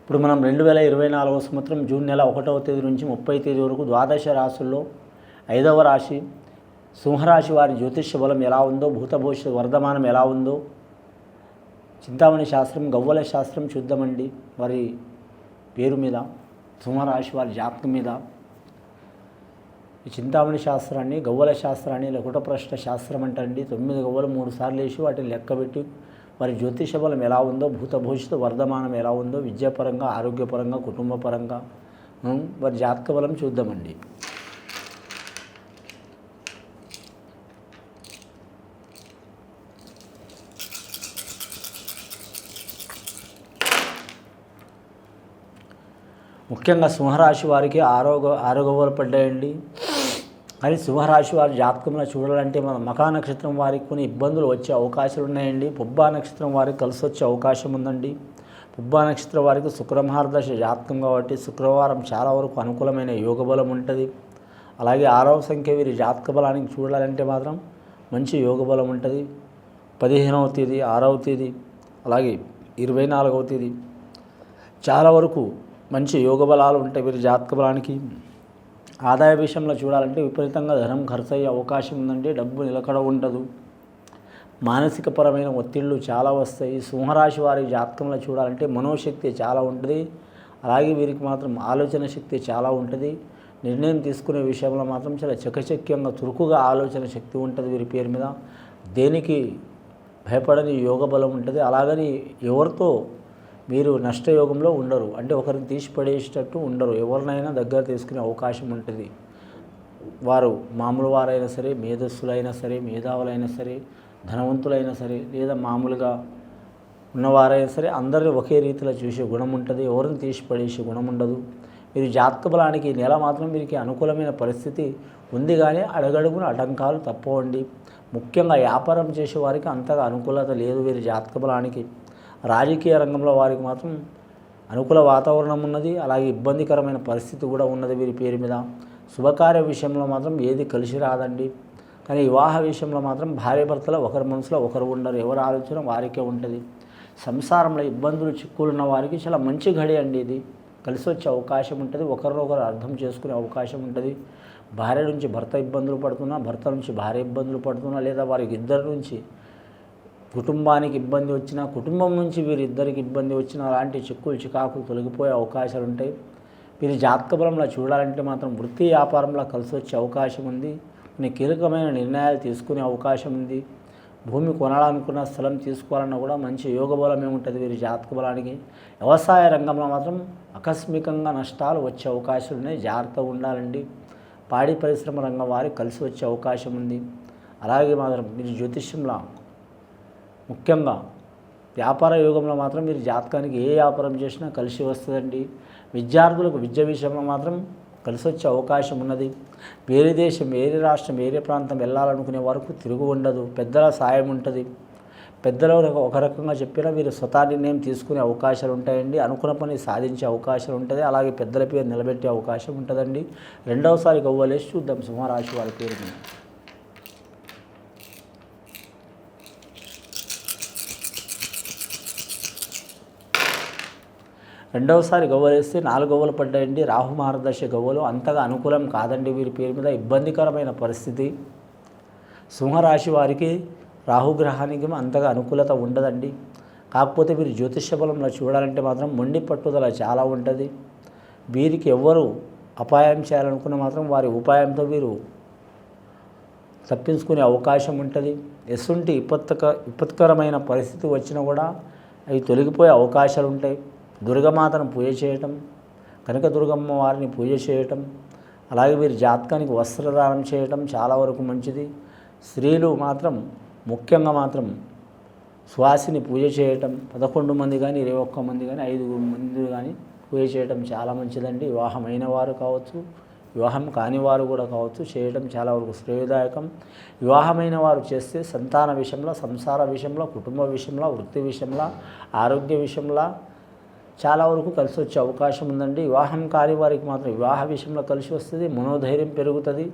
ఇప్పుడు మనం 2024 సంవత్సరం జూన్ నెల 1వ తేదీ నుంచి 30వ తేదీ వరకు ద్వాదశ రాశుల్లో 5వ రాశి సింహరాశి వారి జ్యోతిష్య బలం ఎలా ఉందో, భూత భవిష్యత్ వర్ధమానం ఎలా ఉందో చింతామణి శాస్త్రం, గవ్వల శాస్త్రం చూద్దామండి. వారి పేరు మీద, సింహరాశి వారి జాతకం మీద ఈ చింతామణి శాస్త్రాన్ని, గవ్వల శాస్త్రాన్ని లకుట ప్రశ్న శాస్త్రం అంటండి. 9 గవ్వలు 3 సార్లు వేసి వాటిని లెక్కబెట్టి వారి జ్యోతిష బలం ఎలా ఉందో, భూత భవిష్యత్తు వర్ధమానం ఎలా ఉందో, విద్యాపరంగా, ఆరోగ్యపరంగా, కుటుంబపరంగా వారి జాతక బలం చూద్దామండి. ముఖ్యంగా సింహరాశి వారికి ఆరోగ్యాలు పడ్డాయండి. కానీ సింహరాశి వారి జాతకంలో చూడాలంటే మన మఖా నక్షత్రం వారికి కొన్ని ఇబ్బందులు వచ్చే అవకాశాలు ఉన్నాయండి. పుబ్బా నక్షత్రం వారికి కలిసి వచ్చే అవకాశం ఉందండి. పుబ్బా నక్షత్రం వారికి శుక్రమహారదశ జాతకం కాబట్టి శుక్రవారం చాలా వరకు అనుకూలమైన యోగ బలం ఉంటుంది. అలాగే 6వ సంఖ్య వీరి జాతక బలానికి చూడాలంటే మాత్రం మంచి యోగ బలం ఉంటుంది. 15వ తేదీ, 6వ తేదీ, అలాగే 24వ తేదీ చాలా వరకు మంచి యోగ బలాలు ఉంటాయి వీరి జాతక బలానికి. ఆదాయ విషయంలో చూడాలంటే విపరీతంగా ధనం ఖర్చు అయ్యే అవకాశం ఉందంటే డబ్బు నిలకడ ఉండదు. మానసికపరమైన ఒత్తిళ్లు చాలా వస్తాయి. సింహరాశి వారి జాతకంలో చూడాలంటే మనోశక్తి చాలా ఉంటుంది. అలాగే వీరికి మాత్రం ఆలోచన శక్తి చాలా ఉంటుంది. నిర్ణయం తీసుకునే విషయంలో మాత్రం చాలా చకచక్యంగా చురుకుగా ఆలోచన శక్తి ఉంటుంది వీరి పేరు మీద. దేనికి భయపడని యోగ బలం ఉంటుంది. అలాగని ఎవరితో మీరు నష్టయోగంలో ఉండరు, అంటే ఒకరిని తీసి పడేసేటట్టు ఉండరు. ఎవరినైనా దగ్గర తీసుకునే అవకాశం ఉంటుంది. వారు మామూలు వారైనా సరే, మేధస్సులైనా సరే, మేధావులైనా సరే, ధనవంతులైనా సరే, లేదా మామూలుగా ఉన్నవారైనా సరే అందరినీ ఒకే రీతిలో చూసే గుణం ఉంటుంది. ఎవరిని తీసి పడేసే గుణం ఉండదు. మీరు జాతక బలానికి నెల మాత్రం వీరికి అనుకూలమైన పరిస్థితి ఉంది, కానీ అడుగడుగున ఆటంకాలు తప్పవండి. ముఖ్యంగా వ్యాపారం చేసే వారికి అంతగా అనుకూలత లేదు వీరి జాతక బలానికి. రాజకీయ రంగంలో వారికి మాత్రం అనుకూల వాతావరణం ఉన్నది. అలాగే ఇబ్బందికరమైన పరిస్థితి కూడా ఉన్నది వీరి పేరు మీద. శుభకార్య విషయంలో మాత్రం ఏది కలిసి రాదండి. కానీ వివాహ విషయంలో మాత్రం భార్యాభర్తలు ఒకరి మనసులో ఒకరు ఉండరు. ఎవరి ఆలోచన వారికే ఉంటుంది. సంసారంలో ఇబ్బందులు చిక్కులున్న వారికి చాలా మంచి ఘడి అండి. ఇది కలిసి వచ్చే అవకాశం ఉంటుంది. ఒకరినొకరు అర్థం చేసుకునే అవకాశం ఉంటుంది. భార్య నుంచి భర్త ఇబ్బందులు పడుతున్నా, భర్త నుంచి భార్య ఇబ్బందులు పడుతున్నా, లేదా వారికి ఇద్దరి నుంచి కుటుంబానికి ఇబ్బంది వచ్చినా, కుటుంబం నుంచి వీరిద్దరికి ఇబ్బంది వచ్చినా అలాంటి చిక్కులు చికాకులు తొలగిపోయే అవకాశాలు ఉంటాయి. వీరి జాతక బలంలో చూడాలంటే మాత్రం వృత్తి వ్యాపారంలో కలిసి వచ్చే అవకాశం ఉంది. కొన్ని కీలకమైన నిర్ణయాలు తీసుకునే అవకాశం ఉంది. భూమి కొనాలనుకున్న స్థలం తీసుకోవాలన్నా కూడా మంచి యోగ బలమే ఉంటుంది వీరి జాతక బలానికి. వ్యవసాయ రంగంలో మాత్రం ఆకస్మికంగా నష్టాలు వచ్చే అవకాశాలు ఉన్నాయి. జాగ్రత్తగా ఉండాలండి. పాడి పరిశ్రమ రంగం వారికి కలిసి వచ్చే అవకాశం ఉంది. అలాగే మాత్రం మీరు జ్యోతిష్యంలో ముఖ్యంగా వ్యాపార యోగంలో మాత్రం మీరు జాతకానికి ఏ వ్యాపారం చేసినా కలిసి వస్తుందండి. విద్యార్థులకు విద్య విషయంలో మాత్రం కలిసి వచ్చే అవకాశం ఉన్నది. వేరే దేశం, వేరే రాష్ట్రం, వేరే ప్రాంతం వెళ్ళాలనుకునే వరకు తిరుగు ఉండదు. పెద్దల సాయం ఉంటుంది. పెద్దలు ఒక రకంగా చెప్పినా మీరు స్వతహా నిర్ణయం తీసుకునే అవకాశాలు ఉంటాయండి. అనుకున్న పని సాధించే అవకాశాలు ఉంటుంది. అలాగే పెద్దల పేరు నిలబెట్టే అవకాశం ఉంటుందండి. రెండవసారి గవ్వలేసి చూద్దాం సింహరాశి వారి పేరు మీద. రెండవసారి గవ్వలేస్తే 4 గవ్వలు పడ్డాయండి. రాహు మహారదశ గవ్వలు అంతగా అనుకూలం కాదండి వీరి పేరు మీద. ఇబ్బందికరమైన పరిస్థితి. సింహరాశి వారికి రాహుగ్రహానికి అంతగా అనుకూలత ఉండదండి. కాకపోతే వీరు జ్యోతిష బలంలో చూడాలంటే మాత్రం మొండి పట్టుదల చాలా ఉంటుంది. వీరికి ఎవ్వరు అపాయం చేయాలనుకున్న మాత్రం వారి ఉపాయంతో వీరు తప్పించుకునే అవకాశం ఉంటుంది. ఎసుంటి విపత్కరమైన పరిస్థితి వచ్చినా కూడా అవి తొలగిపోయే అవకాశాలు ఉంటాయి. దుర్గమాతను పూజ చేయటం, కనకదుర్గమ్మ వారిని పూజ చేయటం, అలాగే వీరి జాతకానికి వస్త్రదానం చేయటం చాలా వరకు మంచిది. స్త్రీలు మాత్రం ముఖ్యంగా మాత్రం శ్వాసిని పూజ చేయటం 11 మంది కానీ 21 మంది కానీ 5 మంది కానీ పూజ చేయటం చాలా మంచిదండి. వివాహమైన వారు కావచ్చు, వివాహం కాని వారు కూడా కావచ్చు, చేయటం చాలా వరకు శ్రేయదాయకం. వివాహమైన వారు చేస్తే సంతాన విషయంలో, సంసార విషయంలో, కుటుంబ విషయంలో, వృత్తి విషయంలో, ఆరోగ్య విషయంలో చాలా వరకు కలిసి వచ్చే అవకాశం ఉందండి. వివాహం కాని వారికి మాత్రం వివాహ విషయంలో కలిసి వస్తుంది. మనోధైర్యం పెరుగుతుంది.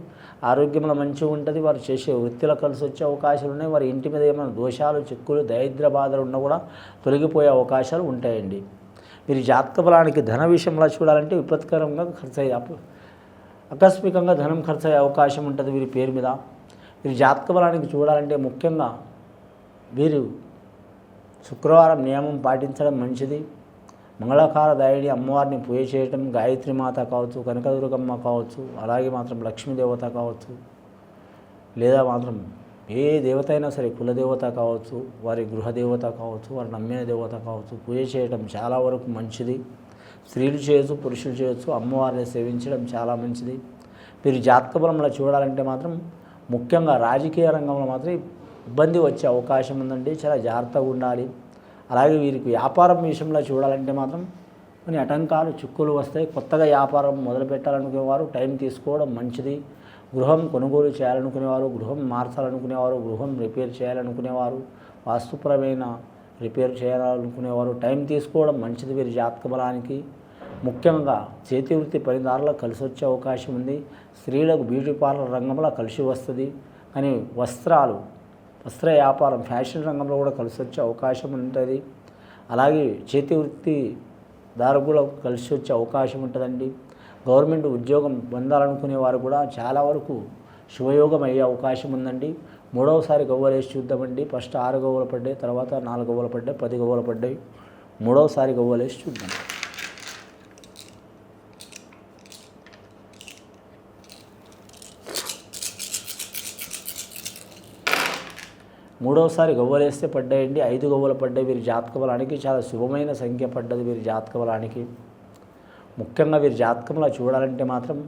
ఆరోగ్యంలో మంచిగా ఉంటుంది. వారు చేసే వృత్తిలో కలిసి వచ్చే అవకాశాలు ఉన్నాయి. వారి ఇంటి మీద ఏమైనా దోషాలు, చిక్కులు, దరిద్ర బాధలు ఉన్నా కూడా తొలగిపోయే అవకాశాలు ఉంటాయండి. వీరి జాతక బలానికి ధన విషయంలో చూడాలంటే విపత్కరంగా ఖర్చు అయ్యే ఆకస్మికంగా ధనం ఖర్చు అయ్యే అవకాశం ఉంటుంది వీరి పేరు మీద. వీరి జాతక బలానికి చూడాలంటే ముఖ్యంగా వీరు శుక్రవారం నియమం పాటించడం మంచిది. మంగళకారదాయిని అమ్మవారిని పూజ చేయటం, గాయత్రి మాత కావచ్చు, కనకదుర్గమ్మ కావచ్చు, అలాగే మాత్రం లక్ష్మీదేవత కావచ్చు, లేదా మాత్రం ఏ దేవత అయినా సరే కులదేవత కావచ్చు, వారి గృహదేవత కావచ్చు, వారి నమ్మిన దేవత కావచ్చు, పూజ చేయడం చాలా వరకు మంచిది. స్త్రీలు చేయొచ్చు, పురుషులు చేయొచ్చు, అమ్మవారిని సేవించడం చాలా మంచిది. వీరి జాతక బలంలో చూడాలంటే మాత్రం ముఖ్యంగా రాజకీయ రంగంలో మాత్రం ఇబ్బంది వచ్చే అవకాశం ఉందండి, చాలా జాగ్రత్తగా ఉండాలి. అలాగే వీరికి వ్యాపారం విషయంలో చూడాలంటే మాత్రం కొన్ని ఆటంకాలు, చిక్కులు వస్తాయి. కొత్తగా వ్యాపారం మొదలు పెట్టాలనుకునేవారు టైం తీసుకోవడం మంచిది. గృహం కొనుగోలు చేయాలనుకునేవారు, గృహం మార్చాలనుకునేవారు, గృహం రిపేర్ చేయాలనుకునేవారు, వాస్తుపరమైన రిపేర్ చేయాలనుకునేవారు టైం తీసుకోవడం మంచిది వీరి జాతక బలానికి. ముఖ్యంగా చేతి వృత్తి పనిదారులకు కలిసి వచ్చే అవకాశం ఉంది. స్త్రీలకు బ్యూటీ పార్లర్ రంగంలో కలిసి వస్తుంది. కానీ వస్త్ర వ్యాపారం, ఫ్యాషన్ రంగంలో కూడా కలిసి వచ్చే అవకాశం ఉంటుంది. అలాగే చేతి వృత్తి దారులకు కలిసి వచ్చే అవకాశం ఉంటుందండి. గవర్నమెంట్ ఉద్యోగం పొందాలనుకునే వారు కూడా చాలా వరకు శుభయోగం అయ్యే అవకాశం ఉందండి. మూడవసారి గవ్వలు వేసి చూద్దామండి. ఫస్ట్ 6 గవ్వలు పడ్డాయి, తర్వాత 4 గవ్వలు పడ్డాయి, 10 గవ్వలు పడ్డాయి. మూడవసారి గవ్వలు వేసి చూద్దాం. మూడవసారి గవ్వలేస్తే పడ్డాయండి, 5 గవ్వలు పడ్డాయి. వీరి జాతక బలానికి చాలా శుభమైన సంఖ్య పడ్డది వీరి జాతక బలానికి. ముఖ్యంగా వీరి జాతకంలో చూడాలంటే మాత్రం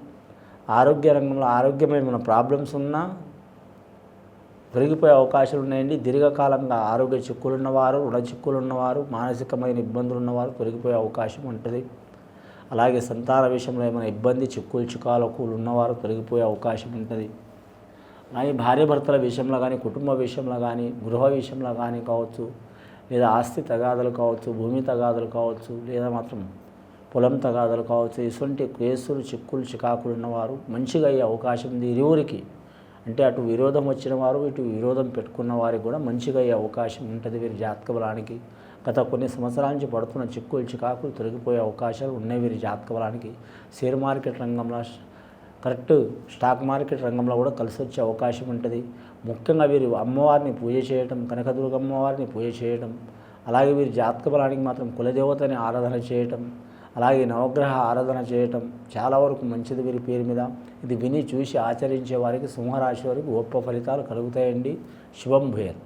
ఆరోగ్య రంగంలో ఆరోగ్యమైన ప్రాబ్లమ్స్ ఉన్నా పెరిగిపోయే అవకాశాలు ఉన్నాయండి. దీర్ఘకాలంగా ఆరోగ్య చిక్కులు ఉన్నవారు, రుణ చిక్కులు ఉన్నవారు, మానసికమైన ఇబ్బందులు ఉన్నవారు పెరిగిపోయే అవకాశం ఉంటుంది. అలాగే సంతాన విషయంలో ఏమైనా ఇబ్బంది, చిక్కులు చికాకులు ఉన్నవారు పెరిగిపోయే అవకాశం ఉంటుంది. అలాగే భార్యాభర్తల విషయంలో కానీ, కుటుంబ విషయంలో కానీ, గృహ విషయంలో కానీ కావచ్చు, లేదా ఆస్తి తగాదలు కావచ్చు, భూమి తగాదలు కావచ్చు, లేదా మాత్రం పొలం తగాదలు కావచ్చు, ఇటువంటి కేసులు, చిక్కులు చికాకులు ఉన్నవారు మంచిగా అయ్యే అవకాశం ఉంది. ఇరువురికి అంటే అటు విరోధం వచ్చిన వారు, ఇటు విరోధం పెట్టుకున్న వారికి కూడా మంచిగా అయ్యే అవకాశం ఉంటుంది వీరి జాతక బలానికి. గత కొన్ని సంవత్సరాల నుంచి పడుతున్న చిక్కులు చికాకులు తొలగిపోయే అవకాశాలు ఉన్నాయి వీరి జాతక బలానికి. షేర్ మార్కెట్ రంగంలో, కరెక్ట్ స్టాక్ మార్కెట్ రంగంలో కూడా కలిసి వచ్చే అవకాశం ఉంటుంది. ముఖ్యంగా వీరు అమ్మవారిని పూజ చేయటం, కనకదుర్గమ్మవారిని పూజ చేయటం, అలాగే వీరి జాతక బలానికి మాత్రం కులదేవతని ఆరాధన చేయటం, అలాగే నవగ్రహ ఆరాధన చేయటం చాలా వరకు మంచిది వీరి పేరు మీద. ఇది విని చూసి ఆచరించే వారికి, సింహరాశి వారికి గొప్ప ఫలితాలు కలుగుతాయండి. శుభం భూయాత్.